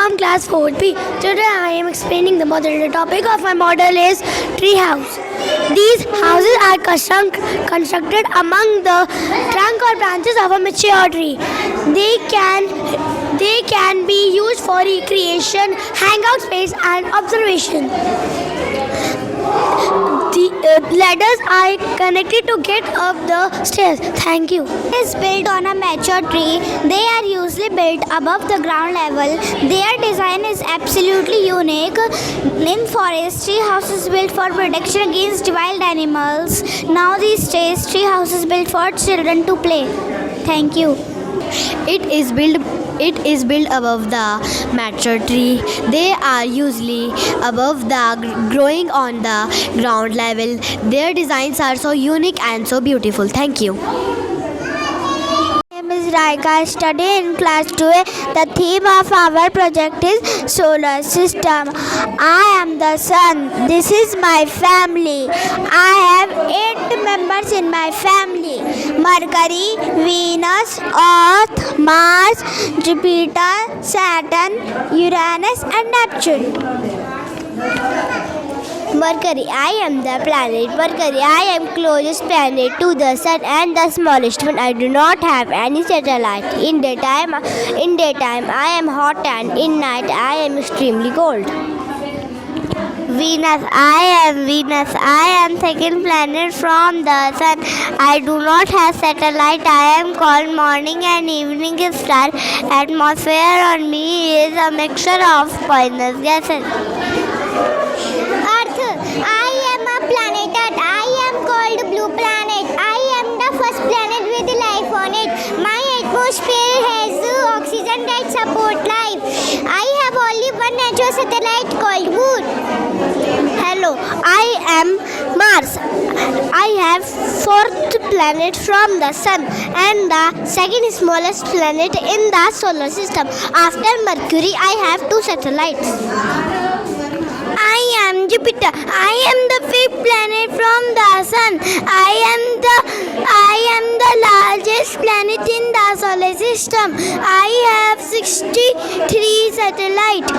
from class 4B. Today I am explaining the model. The topic of my model is tree house. These houses are constructed among the trunk or branches of a mature tree. They can be used for recreation, hangout space and observation. The ladders are connected to get up the stairs. Thank you. Is built on a mature tree. They are usually built above the ground level. Their design is absolutely unique. In forest, tree houses built for protection against wild animals. Now these days, tree houses built for children to play. Thank you. It is built above the mature tree. They are usually growing on the ground level. Their designs are so unique and so beautiful. Thank you. My name is Raika. I study in class 2A. The theme of our project is solar system. I am the sun. This is my family. I have 8 members in my family: Mercury, Venus, Earth, Mars, Jupiter, Saturn, Uranus and Neptune. Mercury, I am the planet. Mercury, I am closest planet to the sun and the smallest one. I do not have any satellite. In daytime, I am hot, and in night, I am extremely cold. Venus, I am second planet from the sun. I do not have satellite. I am called morning and evening star. Atmosphere on me is a mixture of poisonous gases. Earth, I am a planet Earth. I am called blue planet. I am the first planet with life on it. My atmosphere has oxygen that support life. I have only one natural satellite called Moon. Hello, I am Mars. I have 4th planet from the sun and the second smallest planet in the solar system. After Mercury, I have 2 satellites. I am Jupiter. I am the 5th planet from the sun. I am the largest planet in the solar system. I have 63 satellites.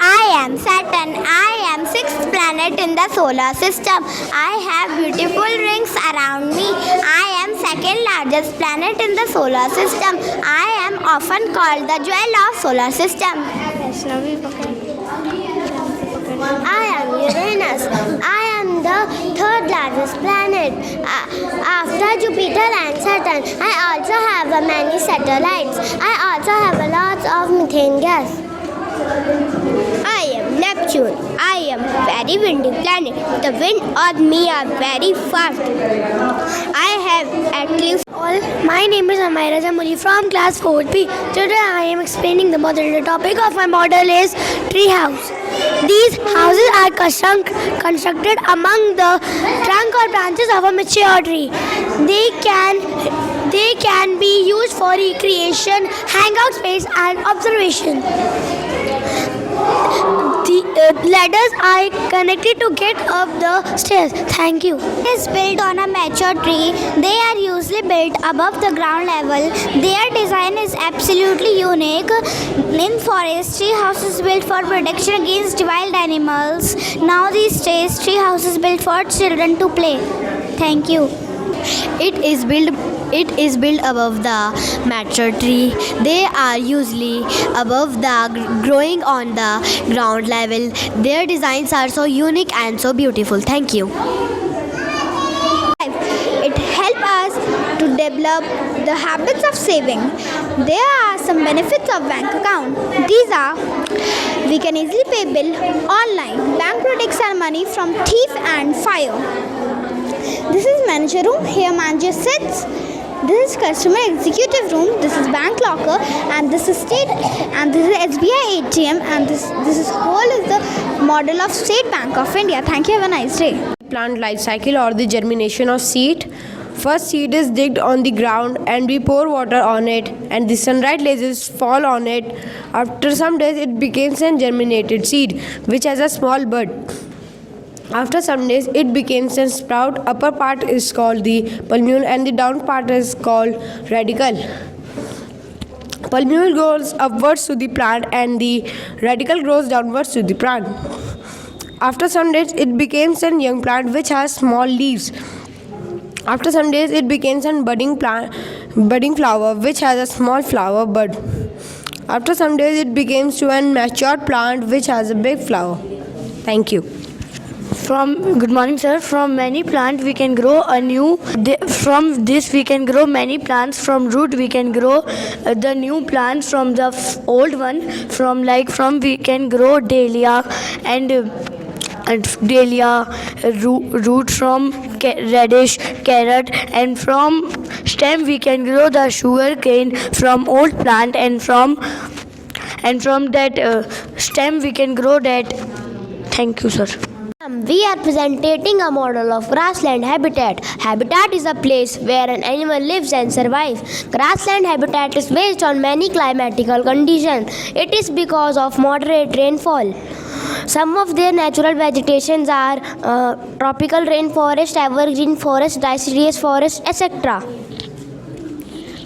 I am Saturn. I am 6th planet in the solar system. I have beautiful rings around me. I am second largest planet in the solar system. I am often called the jewel of solar system. I am Uranus. I am the 3rd largest planet after Jupiter and Saturn. I also have many satellites. I also have a lot of methane gas. I am Neptune. I am very windy planet. The wind on me are very fast. I have at least My name is Amaira Jamuli from class 4B. Today I am explaining the model. The topic of my model is tree house. These houses are constructed among the trunk or branches of a mature tree. They can be used for recreation, hangout space and observation. The ladders are connected to get up the stairs. Thank you. It is built on a mature tree. They are usually built above the ground level. Their design is absolutely unique. In forest, tree houses built for protection against wild animals. Now these days, tree houses built for children to play. Thank you. It is built above the mature tree. They are usually growing on the ground level. Their designs are so unique and so beautiful. Thank you. It helps us to develop the habits of saving. There are some benefits of bank account. These are: we can easily pay bill online. Bank protects our money from thief and fire. This is manager room. Here manager sits. This is customer executive room. This is bank locker, and this is state, and this is SBI ATM, and this is whole is the model of State Bank of India. Thank you. Have a nice day. Plant life cycle or the germination of seed. First seed is digged on the ground and we pour water on it and the sunlight lasers fall on it. After some days it becomes a germinated seed which has a small bud. After some days it becomes a sprout. Upper part is called the palmule and the down part is called radicle. Bulbule grows upwards to the plant and the radicle grows downwards to the plant. After some days, it becomes a young plant which has small leaves. After some days, it becomes a budding flower which has a small flower bud. After some days, it becomes to a mature plant which has a big flower. Thank you. Good morning, sir. From many plants we can grow from this we can grow many plants. From root we can grow the new plants from the old one. From we can grow dahlia and root from radish, carrot, and from stem we can grow the sugar cane from old plant, and from that stem we can grow that. Thank you, sir. We are presenting a model of grassland habitat. Habitat is a place where an animal lives and survives. Grassland habitat is based on many climatical conditions. It is because of moderate rainfall. Some of their natural vegetations are tropical rainforest, evergreen forest, deciduous forest, etc.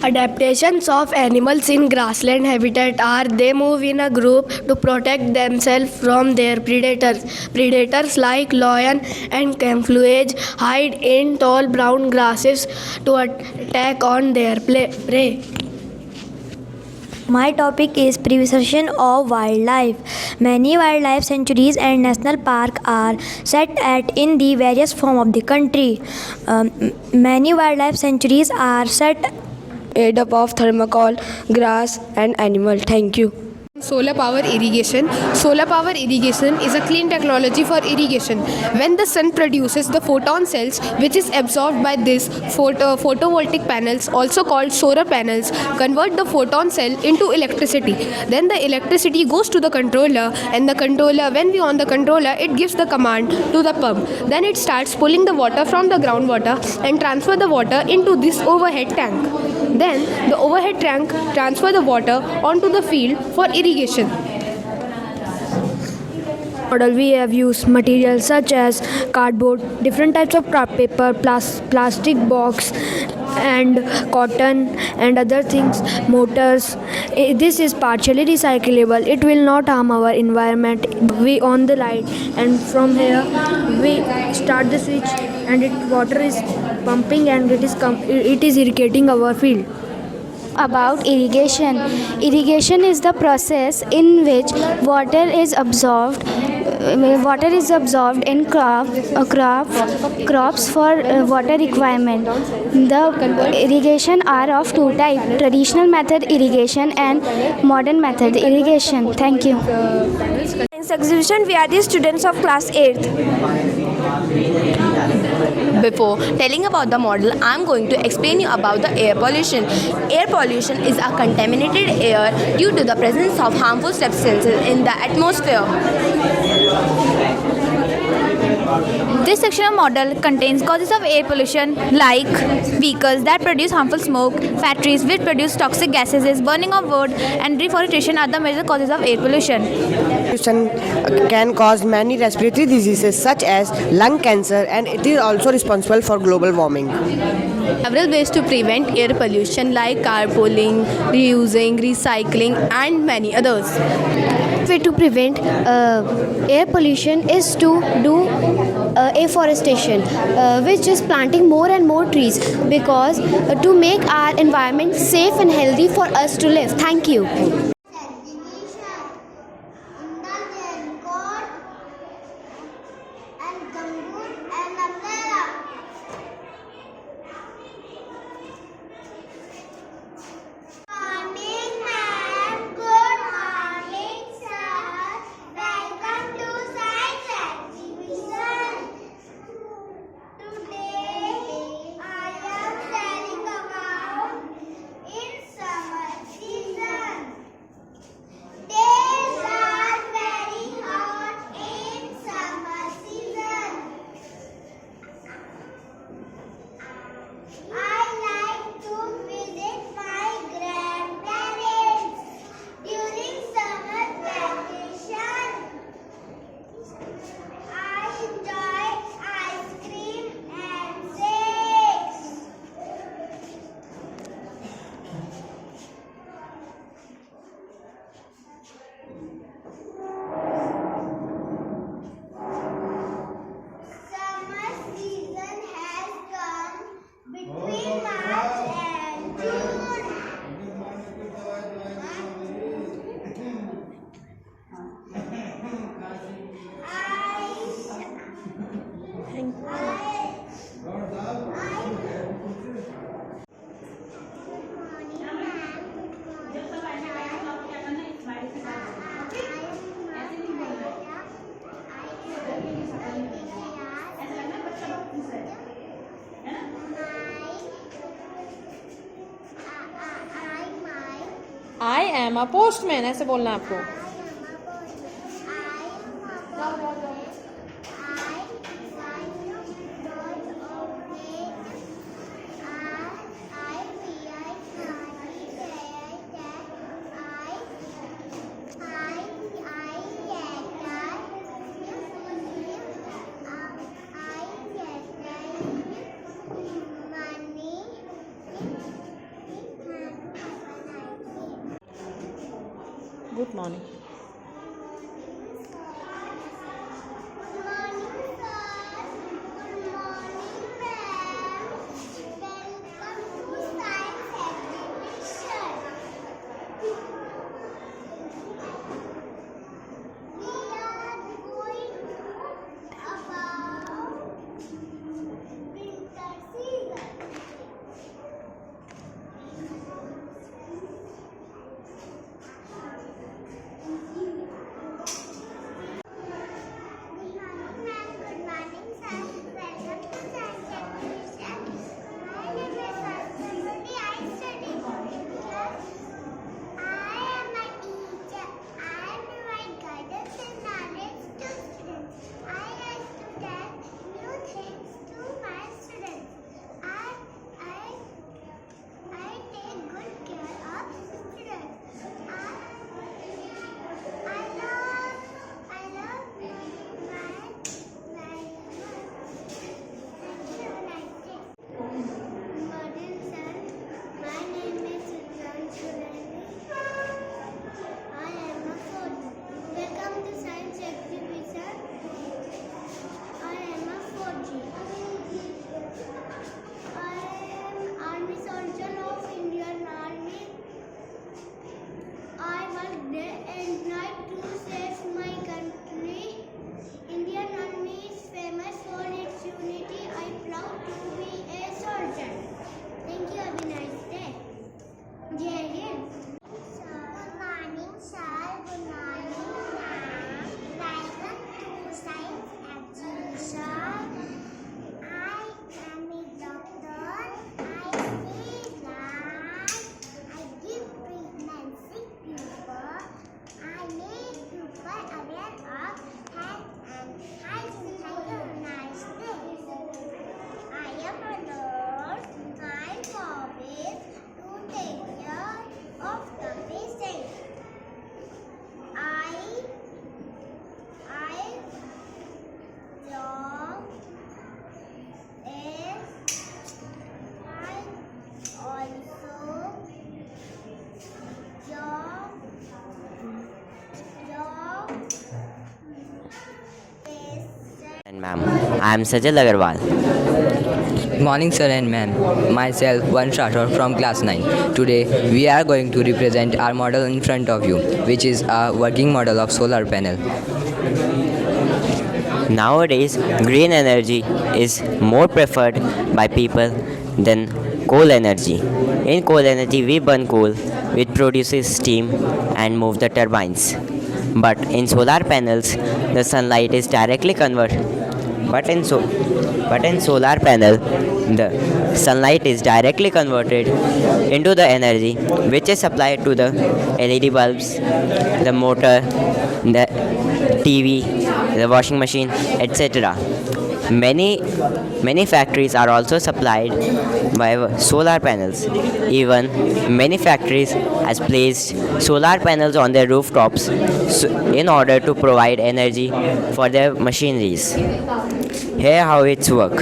Adaptations of animals in grassland habitat are they move in a group to protect themselves from their predators. Predators like lion and camouflage hide in tall brown grasses to attack on their prey. My topic is preservation of wildlife. Many wildlife sanctuaries and national parks are set in the various forms of the country. Many wildlife sanctuaries are set Made up of thermocol, grass and animal. Thank you. Solar power irrigation. Solar power irrigation is a clean technology for irrigation. When the sun produces the photon cells which is absorbed by these photovoltaic panels, also called solar panels, convert the photon cell into electricity. Then the electricity goes to the controller, and the controller, when we on the controller, it gives the command to the pump. Then it starts pulling the water from the groundwater and transfer the water into this overhead tank. Then the overhead tank transfer the water onto the field for irrigation. Model we have used materials such as cardboard, different types of craft paper, plastic box, and cotton and other things, motors. This is partially recyclable. It will not harm our environment. We on the light, and from here we start the switch, and water is pumping, and it is irrigating our field. About irrigation. Irrigation is the process in which water is absorbed in crops for water requirement. The irrigation are of two types: traditional method irrigation and modern method irrigation. Thank you. Science exhibition, we are the students of class 8th. Before telling about the model, I am going to explain you about the air pollution. Air pollution is a contaminated air due to the presence of harmful substances in the atmosphere. This sectional model contains causes of air pollution like vehicles that produce harmful smoke, factories which produce toxic gases, burning of wood, and deforestation are the major causes of air pollution. Pollution can cause many respiratory diseases such as lung cancer, and it is also responsible for global warming. Several ways to prevent air pollution like carpooling, reusing, recycling, and many others. way to prevent air pollution is to do afforestation, which is planting more and more trees, because to make our environment safe and healthy for us to live. Thank you. I am a postman, ऐसे बोलना है आपको. Good morning. And ma'am, I am Sajal Agarwal. Good morning, sir and ma'am. Myself, Vansh Rathore from class 9. Today, we are going to represent our model in front of you, which is a working model of solar panel. Nowadays, green energy is more preferred by people than coal energy. In coal energy, we burn coal, which produces steam and move the turbines. But in solar panels, the sunlight is directly converted. But in solar panel, the sunlight is directly converted into the energy which is supplied to the LED bulbs, the motor, the TV, the washing machine, etc. Many factories are also supplied by solar panels. Even many factories has placed solar panels on their rooftops in order to provide energy for their machineries. Here how it's work.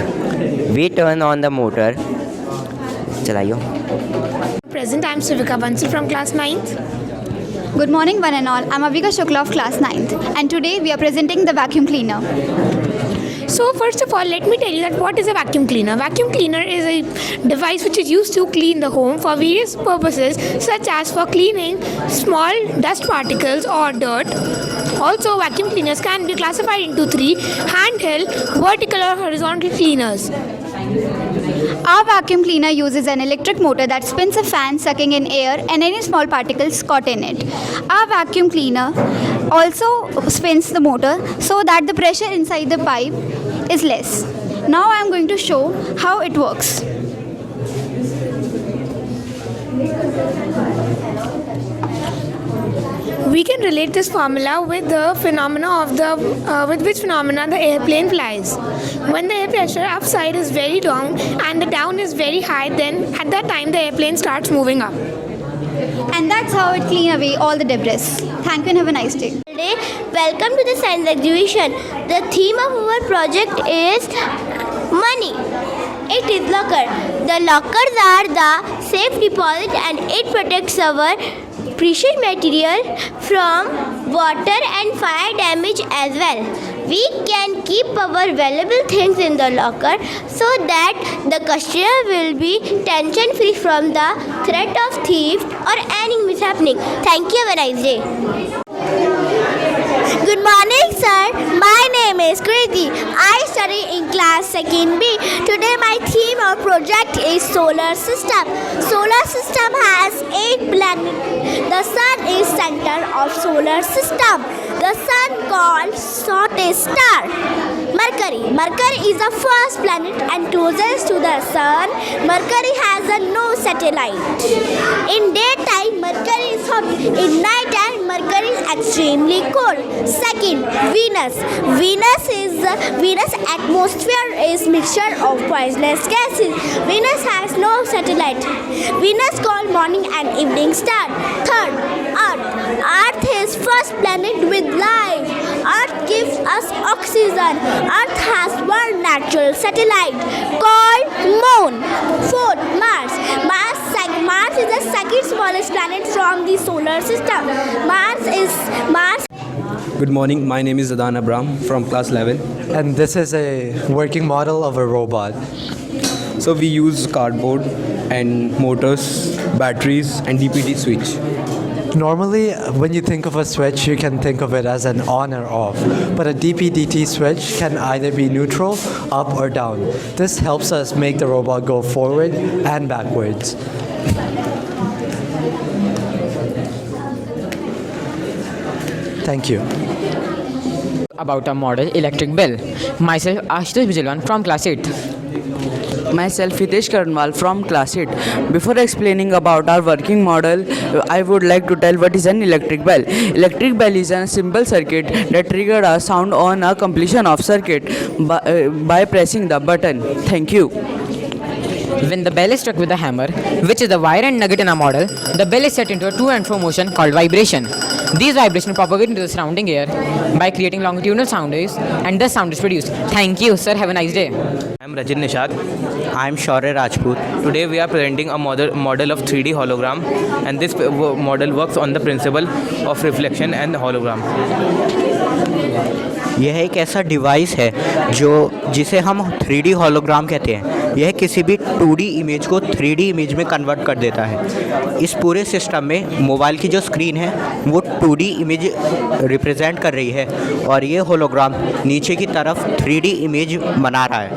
We turn on the motor. Chalayo. Present, I am Sivika Bansal from class 9th. Good morning, one and all. I'm Avika Shukla of class 9th, and today we are presenting the vacuum cleaner. So first of all, let me tell you that what is a vacuum cleaner. Vacuum cleaner is a device which is used to clean the home for various purposes, such as for cleaning small dust particles or dirt. Also, vacuum cleaners can be classified into three: handheld, vertical or horizontal cleaners. Our vacuum cleaner uses an electric motor that spins a fan sucking in air and any small particles caught in it. Our vacuum cleaner also spins the motor so that the pressure inside the pipe is less. Now I am going to show how it works. We can relate this formula with the phenomena of with which phenomena the airplane flies. When the air pressure upside is very down and the down is very high, then at that time the airplane starts moving up. And that's how it clean away all the debris. Thank you and have a nice day. Welcome to the science exhibition. The theme of our project is money. It is locker. The lockers are the safe deposit and it protects our precious material from water and fire damage as well. We can keep our valuable things in the locker so that the customer will be tension free from the threat of thief or any mishappening. Thank you. Have a nice day. Good morning, sir. My name is Kriti. I study in class 2nd B. Today my theme or project is solar system. Solar system has 8 planets. The sun is center of solar system. The sun called shortest star. Mercury. Mercury is the first planet and closest to the sun. Mercury has no satellite. In daytime, Mercury is hot. In night time, Mercury is extremely cold. Second, Venus. Venus atmosphere is mixture of poisonous gases. Venus has no satellite. Venus called morning and evening star. Third, Earth. Earth is first planet with life. Earth gives us oxygen. Earth has one natural satellite called Moon. Fourth, Mars. Mars is the second smallest planet from the solar system. Mars. Good morning, my name is Adan Abram from class 11. And this is a working model of a robot. So we use cardboard and motors, batteries and DPD switch. Normally, when you think of a switch, you can think of it as an on or off. But a DP-DT switch can either be neutral, up or down. This helps us make the robot go forward and backwards. Thank you. About a model electric bell. Myself Ashutosh Bijalwan from class 8. Myself Hitesh Karnwal from class 8. Before explaining about our working model, I would like to tell what is an electric bell. Electric bell is a simple circuit that triggers a sound on a completion of circuit by pressing the button. Thank you. When the bell is struck with a hammer, which is the wire and nugget in a model, the bell is set into a to and fro motion called vibration. These vibrations propagate into the surrounding air by creating longitudinal sound waves, and thus sound is produced. Thank you, sir. Have a nice day. I am Rajat Nishad. I am Shaurya Rajput. Today we are presenting a model of 3D hologram, and this model works on the principle of reflection and hologram. यह एक ऐसा device है जिसे हम 3D hologram कहते हैं। यह किसी भी 2D इमेज को 3D इमेज में कन्वर्ट कर देता है। इस पूरे सिस्टम में मोबाइल की जो स्क्रीन है वो 2D इमेज रिप्रेजेंट कर रही है और ये होलोग्राम नीचे की तरफ 3D इमेज बना रहा है।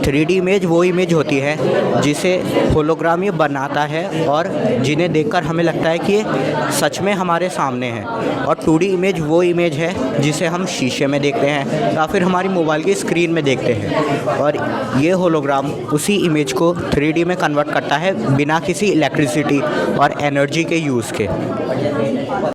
3D इमेज वो इमेज होती है जिसे होलोग्राम ये बनाता है और जिन्हें देखकर हमें लगता है कि ये सच में हमारे सामने है। और 2D इमेज वो इमेज है जिसे हम शीशे में देखते हैं या फिर हमारी मोबाइल की स्क्रीन में देखते हैं और ये होलोग्राम उसी इमेज को 3D में कन्वर्ट करता है बिना किसी इलेक्ट्रिसिटी और एनर्जी के यूज़ के।